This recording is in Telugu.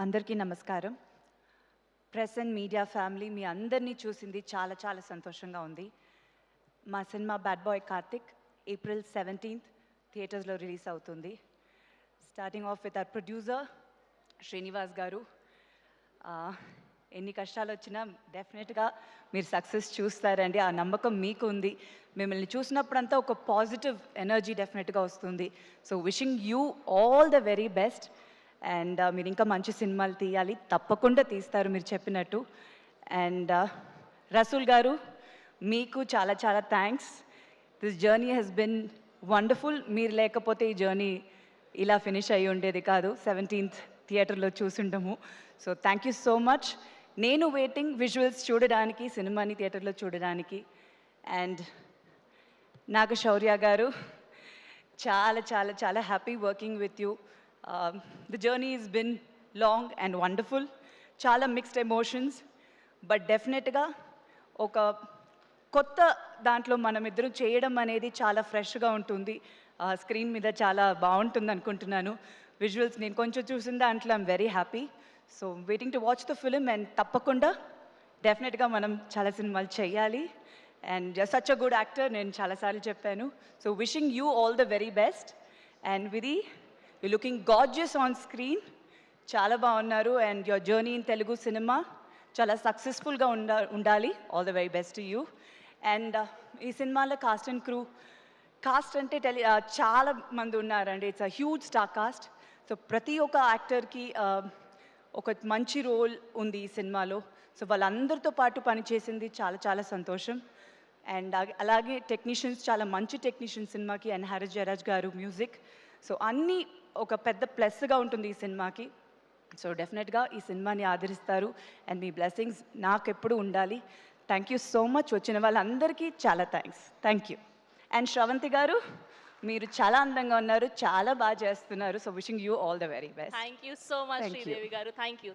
అందరికీ నమస్కారం. ప్రెస్ అండ్ మీడియా ఫ్యామిలీ మీ అందరినీ చూసింది చాలా చాలా సంతోషంగా ఉంది. మా cinema bad boy Karthik April 17th థియేటర్స్లో రిలీజ్ అవుతుంది. Starting of with our producer Srinivas గారు. ఎన్ని కష్టాలు వచ్చినా డెఫినెట్గా మీరు సక్సెస్ చూస్తారండి. ఆ నమ్మకం మీకు ఉంది. మిమ్మల్ని చూసినప్పుడంతా ఒక పాజిటివ్ ఎనర్జీ డెఫినెట్గా వస్తుంది. So wishing you all the very best. And మీరు ఇంకా మంచి సినిమాలు తీయాలి, తప్పకుండా తీస్తారు మీరు చెప్పినట్టు. అండ్ రసూల్ గారు, మీకు చాలా చాలా thanks. This journey has been wonderful. మీరు లేకపోతే ఈ జర్నీ ఇలా ఫినిష్ అయ్యి ఉండేది కాదు. 17th థియేటర్లో చూసుండము. So thank you so much. నేను వెయిటింగ్ విజువల్స్ చూడడానికి, సినిమాని థియేటర్లో చూడడానికి. అండ్ నాగ శౌర్య గారు, చాలా చాలా చాలా happy working with you. The journey has been long and wonderful. చాలా మిక్స్డ్ ఎమోషన్స్, బట్ డెఫినెట్గా ఒక కొత్త దాంట్లో మనం ఇద్దరం చేయడం అనేది చాలా ఫ్రెష్గా ఉంటుంది. స్క్రీన్ మీద చాలా బాగుంటుంది అనుకుంటున్నాను. విజువల్స్ నేను కొంచెం చూసిన దాంట్లో I'm very happy. So waiting to watch the film. And తప్పకుండా డెఫినెట్గా మనం చాలా సినిమాలు చేయాలి. And such a good actor, నేను చాలాసార్లు చెప్పాను. So wishing you all the very best. And Vidhi, you looking gorgeous on screen, చాలా బాగున్నారు. And your journey in Telugu cinema చాలా సక్సెస్ఫుల్గా ఉండాలి. All the very best to you. And ఈ సినిమాలో కాస్ట్ అండ్ క్రూ, కాస్ట్ అంటే చాలా మంది ఉన్నారండి. It's a huge star cast. So ప్రతి ఒక్క యాక్టర్కి ఒక మంచి రోల్ ఉంది ఈ సినిమాలో. సో వాళ్ళందరితో పాటు పనిచేసింది చాలా చాలా సంతోషం. అండ్ అలాగే టెక్నీషియన్స్, చాలా మంచి టెక్నీషియన్స్ సినిమాకి. అండ్ హారిస్ జయరాజ్ గారు మ్యూజిక్. సో అన్నీ ఒక పెద్ద ప్లస్గా ఉంటుంది ఈ సినిమాకి. సో డెఫినెట్గా ఈ సినిమాని ఆదరిస్తారు. అండ్ మీ బ్లెస్సింగ్స్ నాకు ఎప్పుడు ఉండాలి. Thank you so much. వచ్చిన వాళ్ళందరికీ చాలా thanks. Thank you. And Sravanthi గారు, మీరు చాలా అందంగా ఉన్నారు, చాలా బాగా చేస్తున్నారు. So wishing you all the very best. Thank you so much Sridevi గారు. Thank you.